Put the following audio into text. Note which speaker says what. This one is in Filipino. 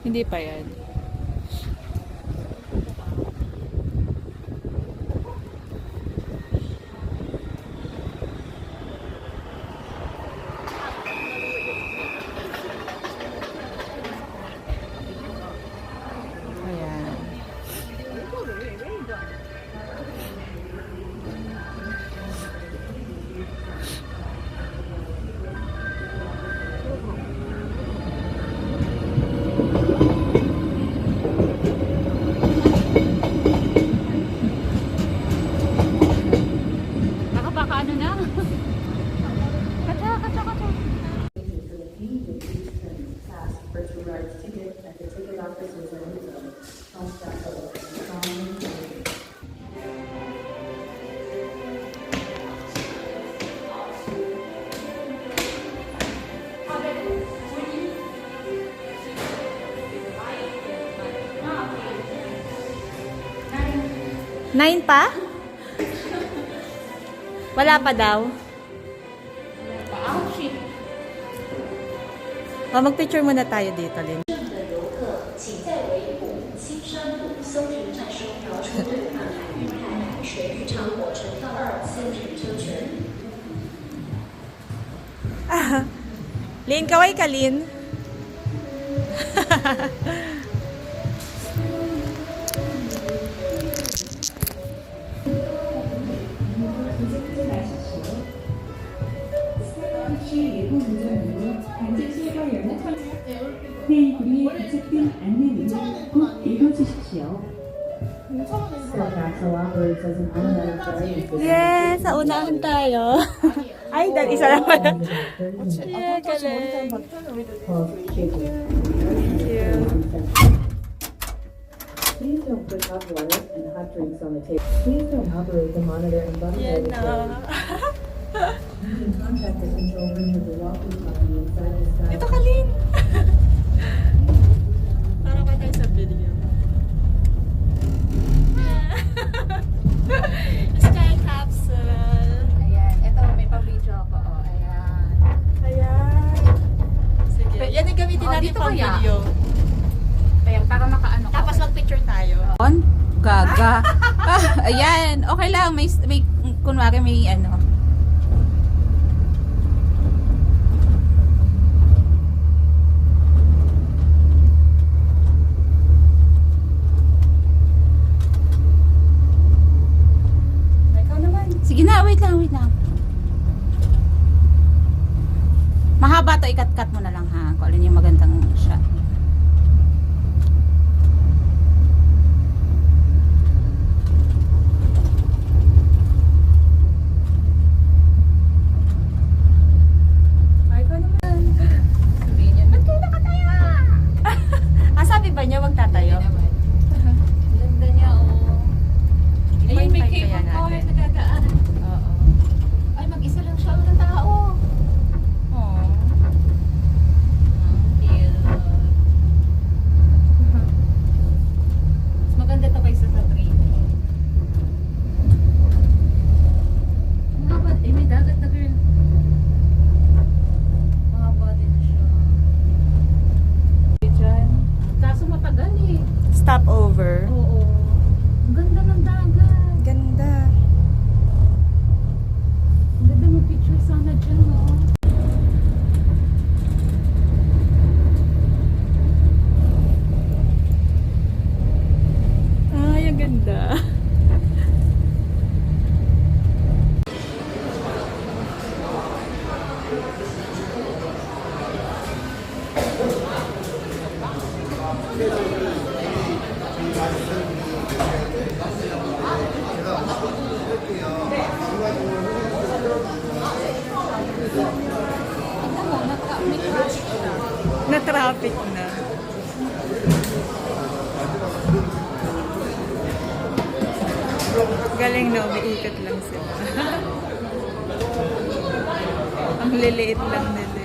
Speaker 1: Hindi pa yan. Ayan. Baka ano na? Kacha, kacha, kacha. Nine pa? Wala pa daw? O, mag-picture muna tayo dito, Lynn. Lynn, kaway ka, Lynn.
Speaker 2: 테이블이 도착된 안내문을 꼭 읽어주십시오.
Speaker 1: Yes, sa unahan tayo. Ay, dahil isa lang pala. Yeah, galing. Thank you.
Speaker 3: Please don't put hot water and hot drinks on the table. Please don't operate the monitor and button.
Speaker 1: Yan na.
Speaker 3: You can contact the control room of the walkie talkie inside the sky.
Speaker 1: Ito ka, Lynn. Parang ka tayo sa video. Sky capsule.
Speaker 4: Ayan, ito may pa-video ako. Oh, ayan.
Speaker 1: Ayan. Sige. Yan ang gamitin natin
Speaker 4: dito
Speaker 1: pang
Speaker 4: kaya?
Speaker 1: video.
Speaker 4: Ayan, para makaano ka.
Speaker 1: Tapos mag-picture tayo.
Speaker 4: Gaga. Ayan, okay lang. May kunwari may ano.
Speaker 1: Ikaw naman.
Speaker 4: Sige na, wait lang. Mahaba to, ikat-cut mo na lang ha. Kung alin yung magandang shot.
Speaker 1: Ay, ikaw naman.
Speaker 4: Sabihin niya, ba't kayo nakatayo?
Speaker 1: Ah, sabi ba niya, wag tatayo?
Speaker 4: Ganda niya, oh. Ayun, may
Speaker 1: 8.5 kaya
Speaker 4: cable car
Speaker 1: natin.
Speaker 4: na dadaan.
Speaker 1: Oo.
Speaker 4: Ay, mag-isa lang siya ng tao.
Speaker 1: Oh.
Speaker 4: Cute. Mas maganda to kaysa sa 3D. Mahaba, may dagat na girl. Mahaba din siya.
Speaker 1: Diyan.
Speaker 4: Kaso matagal eh.
Speaker 1: Stop over.
Speaker 4: Oo. Ang ganda ng dagat.
Speaker 1: Ganda.
Speaker 4: Ang ganda ng picture sana dyan, no?
Speaker 1: Ay, ang ganda. Na-traffic na. Galing na, umiikot lang sila. Ang liliit lang nila.